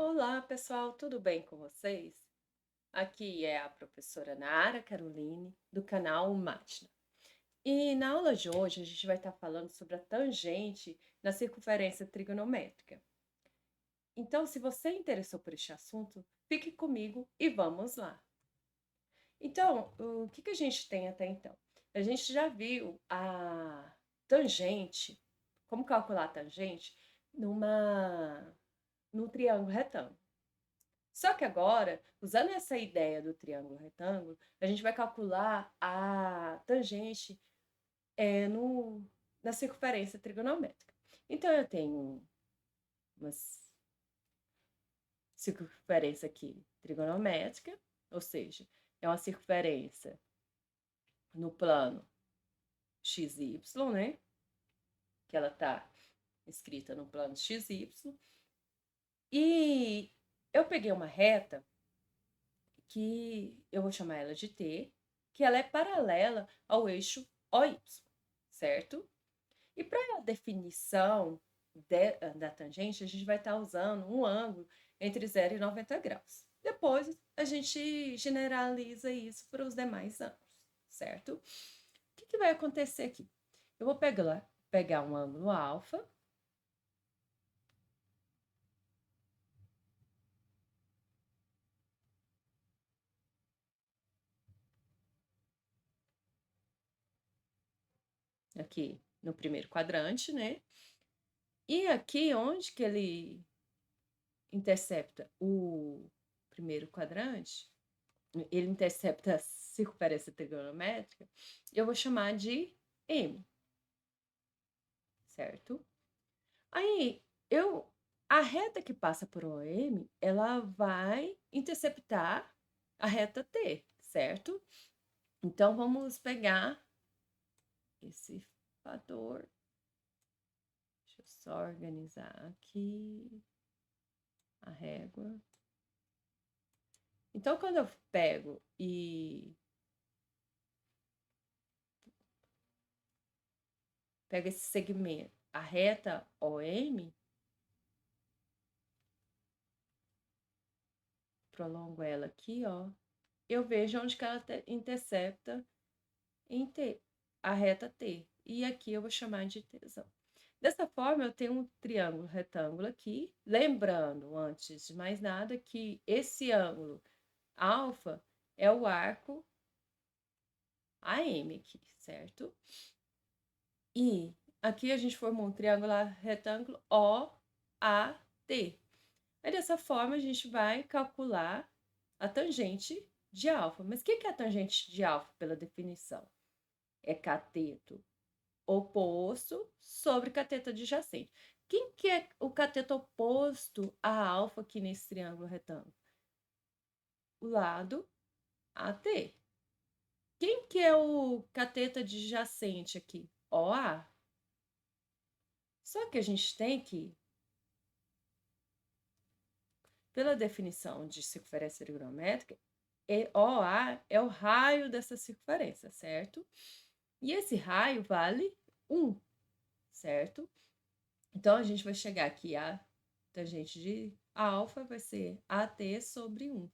Olá, pessoal, tudo bem com vocês? Aqui é a professora Nara Caroline, do canal Mátina. E na aula de hoje a gente vai estar falando sobre a tangente na circunferência trigonométrica. Então, se você interessou por este assunto, fique comigo e vamos lá. Então, o que a gente tem até então? A gente já viu a tangente, como calcular a tangente num triângulo retângulo. Só que agora, usando essa ideia do triângulo retângulo, a gente vai calcular a tangente no, na circunferência trigonométrica. Então, eu tenho uma circunferência aqui trigonométrica, ou seja, é uma circunferência no plano XY, né? Que ela está escrita no plano XY. E eu peguei uma reta que eu vou chamar ela de T, que ela é paralela ao eixo OY, certo? E para a definição da tangente, a gente vai estar usando um ângulo entre 0 e 90 graus. Depois, a gente generaliza isso para os demais ângulos, certo? O que vai acontecer aqui? Eu vou pegar um ângulo alfa, aqui no primeiro quadrante, né? E aqui onde que ele intercepta o primeiro quadrante, ele intercepta a circunferência trigonométrica, eu vou chamar de M, certo? Aí, a reta que passa por OM, ela vai interceptar a reta T, certo? Então, vamos pegar esse fator. Deixa eu só organizar aqui a régua. Então, quando eu pego esse segmento, a reta OM, prolongo ela aqui, ó, eu vejo onde que ela intercepta em T, a reta T. E aqui eu vou chamar de Tzão. Dessa forma, eu tenho um triângulo retângulo aqui, lembrando, antes de mais nada, que esse ângulo alfa é o arco AM aqui, certo? E aqui a gente formou um triângulo retângulo OAT. Aí, dessa forma, a gente vai calcular a tangente de alfa. Mas o que é a tangente de alfa, pela definição? É cateto oposto sobre cateto adjacente. Quem que é o cateto oposto a alfa aqui nesse triângulo retângulo? O lado AT. Quem que é o cateto adjacente aqui? OA. Só que a gente tem que, pela definição de circunferência trigonométrica, OA é o raio dessa circunferência, certo? E esse raio vale 1, certo? Então, a gente vai chegar aqui a tangente de alfa vai ser AT sobre 1.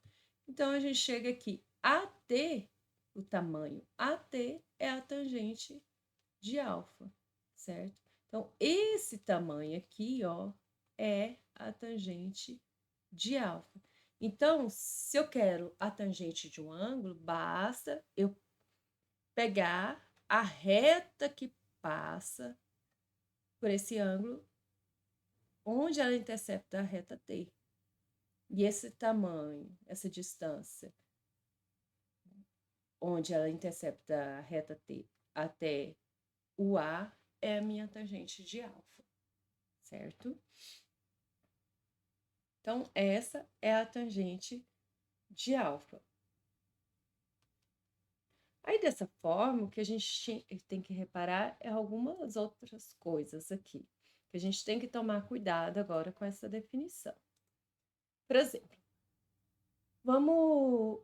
Então, a gente chega aqui, AT, o tamanho AT é a tangente de alfa, certo? Então, esse tamanho aqui, ó, é a tangente de alfa. Então, se eu quero a tangente de um ângulo, basta eu pegar a reta que passa por esse ângulo, onde ela intercepta a reta T. E esse tamanho, essa distância, onde ela intercepta a reta T até o A, é a minha tangente de alfa, certo? Então, essa é a tangente de alfa. Aí, dessa forma, o que a gente tem que reparar é algumas outras coisas aqui, que a gente tem que tomar cuidado agora com essa definição. Por exemplo, vamos...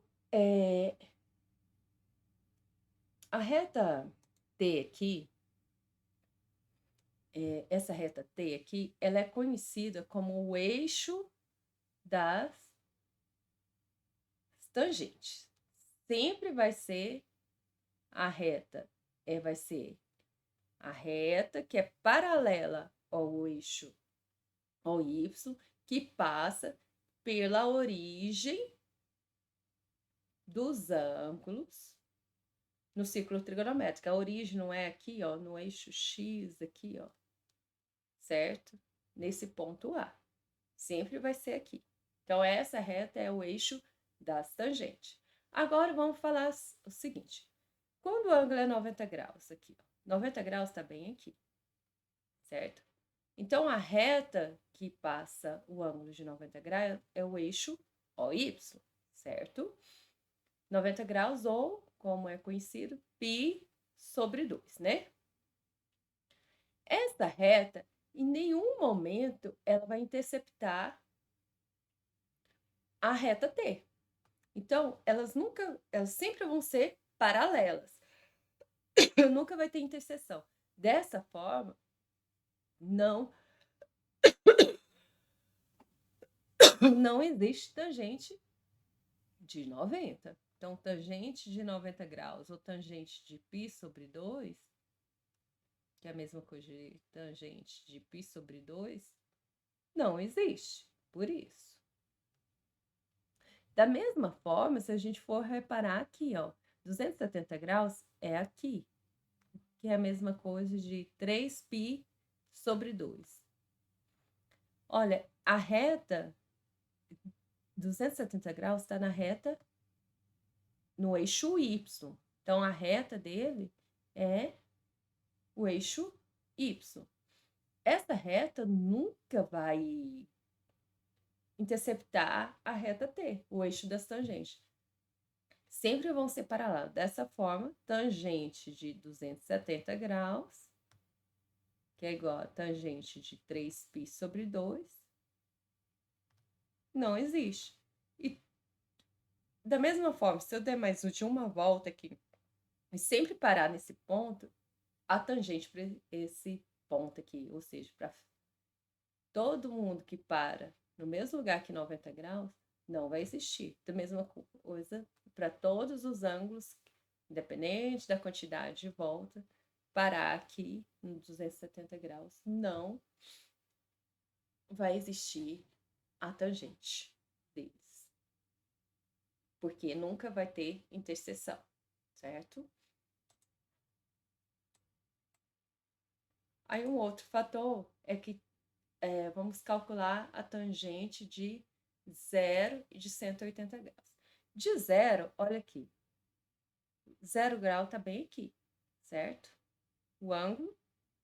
a reta T aqui, essa reta T aqui, ela é conhecida como o eixo das tangentes. Sempre vai ser a reta, vai ser a reta que é paralela ao eixo ao y, que passa pela origem dos ângulos no círculo trigonométrico. A origem não é aqui, ó, no eixo x aqui, ó, certo? Nesse ponto A. Sempre vai ser aqui. Então, essa reta é o eixo das tangentes. Agora, vamos falar o seguinte. Quando o ângulo é 90 graus aqui, ó, 90 graus está bem aqui, certo? Então, a reta que passa o ângulo de 90 graus é o eixo OY, certo? 90 graus ou, como é conhecido, π sobre 2, né? Essa reta, em nenhum momento, ela vai interceptar a reta T. Então, elas sempre vão ser paralelas. Nunca vai ter interseção. Dessa forma, não existe tangente de 90. Então, tangente de 90 graus ou tangente de π sobre 2, que é a mesma coisa de tangente de π sobre 2, não existe. Por isso. Da mesma forma, se a gente for reparar aqui, ó, 270 graus é aqui, que é a mesma coisa de 3π sobre 2. Olha, a reta 270 graus está na reta no eixo Y. Então, a reta dele é o eixo Y. Essa reta nunca vai interceptar a reta T, o eixo das tangentes. Sempre vão ser paralelos. Dessa forma, tangente de 270 graus, que é igual a tangente de 3π sobre 2, não existe. E da mesma forma, se eu der mais de uma volta aqui e sempre parar nesse ponto, a tangente para esse ponto aqui, ou seja, para todo mundo que para no mesmo lugar que 90 graus, não vai existir. Da mesma coisa para todos os ângulos, independente da quantidade de volta, parar aqui no 270 graus, não vai existir a tangente deles. Porque nunca vai ter interseção, certo? Aí um outro fator é que vamos calcular a tangente de 0 e de 180 graus. De 0, olha aqui, 0 grau está bem aqui, certo? O ângulo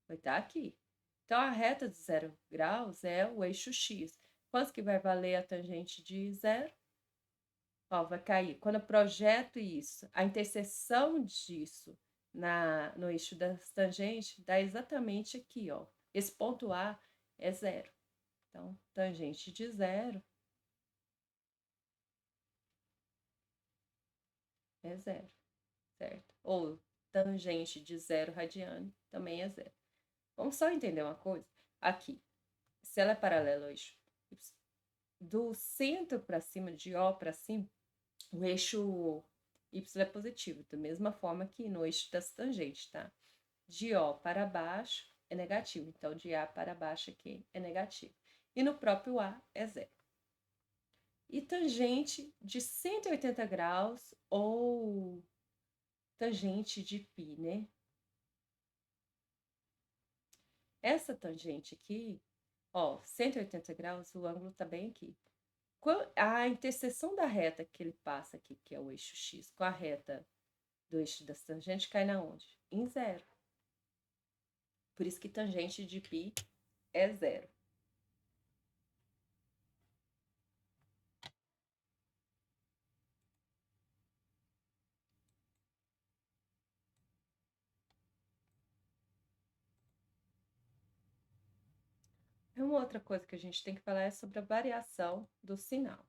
vai estar aqui. Então, a reta de 0 graus é o eixo x. Quanto que vai valer a tangente de 0? Ó, vai cair. Quando eu projeto isso, a interseção disso no eixo das tangentes dá exatamente aqui, ó. Esse ponto A é 0. Então, tangente de 0 é 0, certo? Ou tangente de 0 radiane também é 0. Vamos só entender uma coisa? Aqui, se ela é paralela ao eixo do centro para cima, de O para cima, o eixo Y é positivo, da mesma forma que no eixo das tangentes, tá? De O para baixo é negativo, então de A para baixo aqui é negativo. E no próprio A é 0. E tangente de 180 graus ou tangente de π, né? Essa tangente aqui, ó, 180 graus, o ângulo tá bem aqui. A interseção da reta que ele passa aqui, que é o eixo x, com a reta do eixo das tangentes, cai na onde? Em 0. Por isso que tangente de π é 0. Uma outra coisa que a gente tem que falar é sobre a variação do sinal.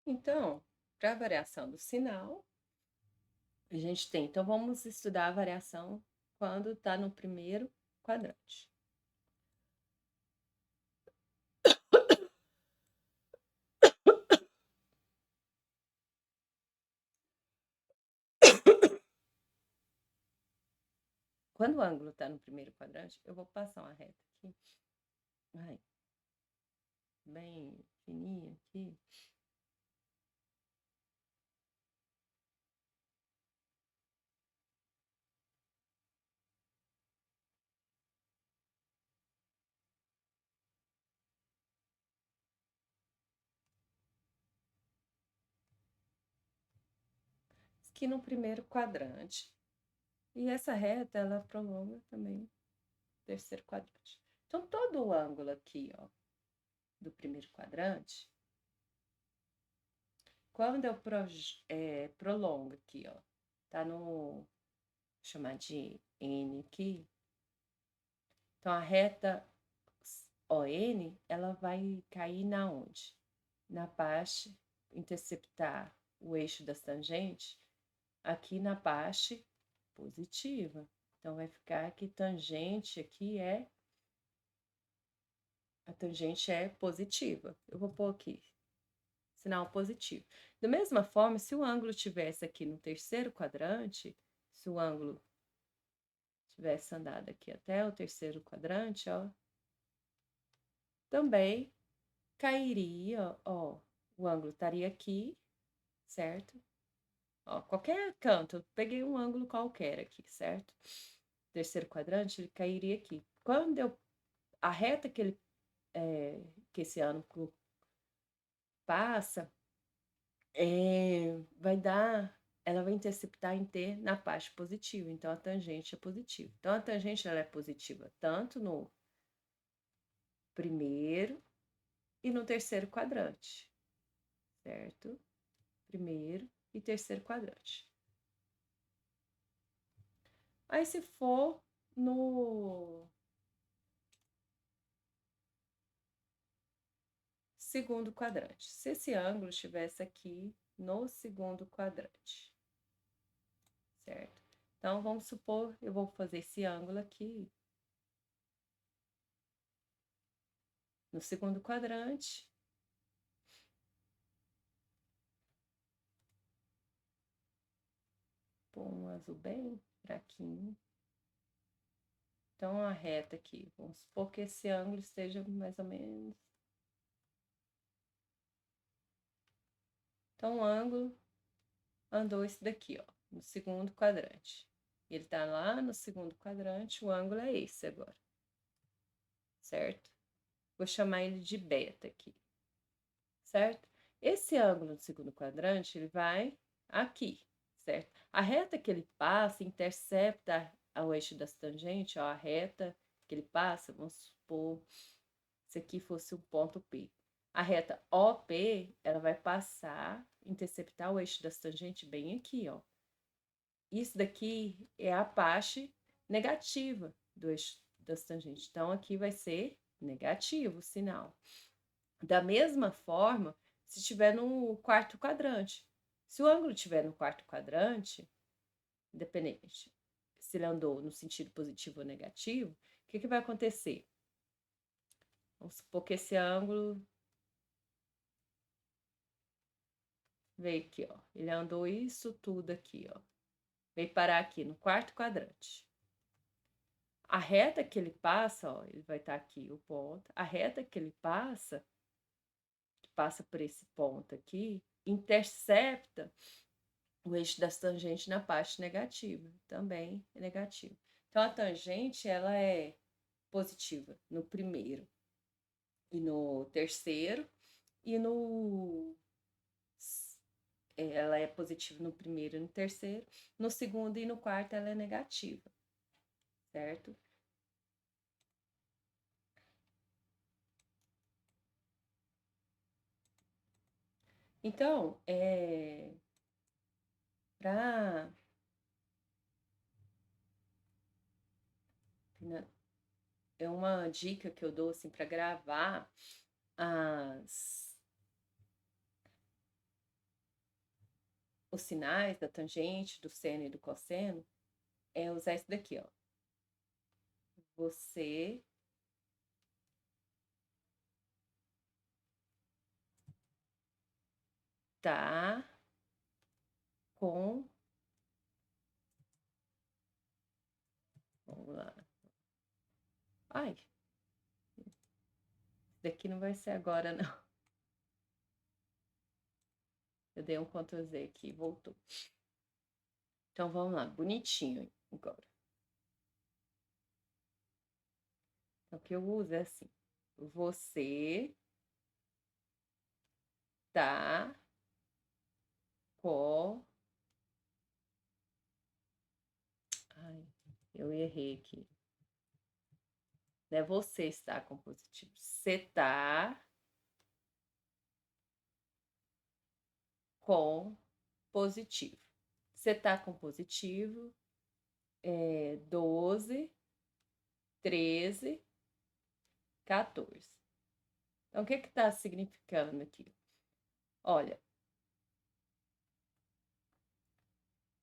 Então, para a variação do sinal, a gente tem. Então, vamos estudar a variação quando está no primeiro quadrante. quando o ângulo está no primeiro quadrante, eu vou passar uma reta aqui. Ai, bem fininha aqui. Aqui no primeiro quadrante. E essa reta, ela prolonga também o terceiro quadrante. Então, todo o ângulo aqui, ó, do primeiro quadrante, quando eu prolongo aqui, ó, tá no, vou chamar de N aqui, então a reta ON, ela vai cair na onde? Na parte, interceptar o eixo das tangentes, aqui na parte positiva. Então, vai ficar que tangente aqui a tangente é positiva. Eu vou pôr aqui, sinal positivo. Da mesma forma, se o ângulo tivesse aqui no terceiro quadrante, se o ângulo tivesse andado aqui até o terceiro quadrante, ó, também cairia, ó, o ângulo estaria aqui, certo? Ó, qualquer canto, eu peguei um ângulo qualquer aqui, certo? Terceiro quadrante, ele cairia aqui. Quando a reta que esse ângulo passa, ela vai interceptar em T na parte positiva, então a tangente é positiva. Então, a tangente ela é positiva tanto no primeiro e no terceiro quadrante, certo? Primeiro e terceiro quadrante. Aí, se for no segundo quadrante, se esse ângulo estivesse aqui no segundo quadrante, certo? Então, vamos supor, eu vou fazer esse ângulo aqui no segundo quadrante. Pôr um azul bem fraquinho. Então, a reta aqui, vamos supor que esse ângulo esteja mais ou menos. Então, o ângulo andou esse daqui, ó, no segundo quadrante. Ele tá lá no segundo quadrante, o ângulo é esse agora, certo? Vou chamar ele de beta aqui, certo? Esse ângulo no segundo quadrante, ele vai aqui, certo? A reta que ele passa intercepta o eixo das tangentes, ó, a reta que ele passa, vamos supor, se aqui fosse um ponto P. A reta OP, ela vai passar, interceptar o eixo das tangentes bem aqui, ó. Isso daqui é a parte negativa do eixo das tangentes. Então, aqui vai ser negativo o sinal. Da mesma forma, se estiver no quarto quadrante. Se o ângulo estiver no quarto quadrante, independente se ele andou no sentido positivo ou negativo, o que vai acontecer? Vamos supor que esse ângulo veio aqui, ó. Ele andou isso tudo aqui, ó. Veio parar aqui no quarto quadrante. A reta que ele passa, ó, ele vai estar aqui o ponto. A reta que ele passa, que passa por esse ponto aqui, intercepta o eixo das tangentes na parte negativa. Também é negativo. Então, a tangente, ela é positiva no primeiro e no terceiro, e ela é positiva no primeiro e no terceiro, no segundo e no quarto ela é negativa, certo? Então, é uma dica que eu dou assim para gravar os sinais da tangente, do seno e do cosseno, é usar isso daqui, ó. Você tá com Ai, isso daqui não vai ser agora, não. Eu dei um Ctrl Z aqui, voltou. Então, vamos lá, bonitinho agora. Então, o que eu uso é assim. Você tá com... Ai, eu errei aqui. Não é você está com positivo. Você tá com positivo. Você tá com positivo 12, 13, 14. Então, o que que tá significando aqui? Olha,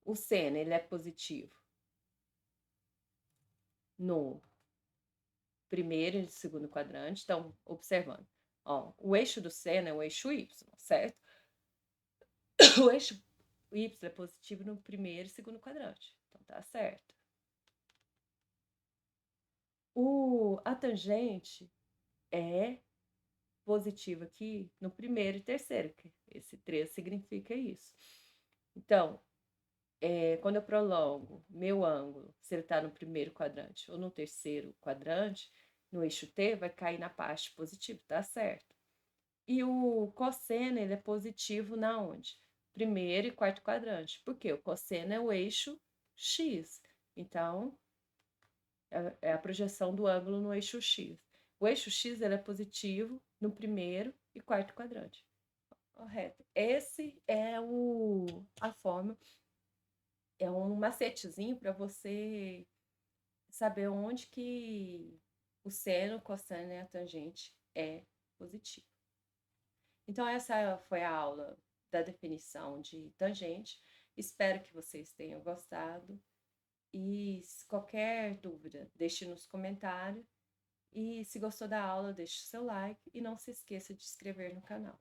o seno, ele é positivo no primeiro e segundo quadrante. Então, observando, ó, o eixo do seno é o eixo Y, certo? O eixo Y é positivo no primeiro e segundo quadrante. Então, tá certo. A tangente é positiva aqui no primeiro e terceiro, que esse 3 significa isso. Então, quando eu prolongo meu ângulo, se ele está no primeiro quadrante ou no terceiro quadrante, no eixo T, vai cair na parte positiva, tá certo? E o cosseno, ele é positivo na onde? Primeiro e quarto quadrante. Por quê? O cosseno é o eixo X. Então, é a projeção do ângulo no eixo X. O eixo X, ele é positivo no primeiro e quarto quadrante. Correto. Esse é a forma, é um macetezinho para você saber onde que o seno, o cosseno e a tangente é positivo. Então, essa foi a aula da definição de tangente. Espero que vocês tenham gostado. E qualquer dúvida, deixe nos comentários. E se gostou da aula, deixe seu like e não se esqueça de se inscrever no canal.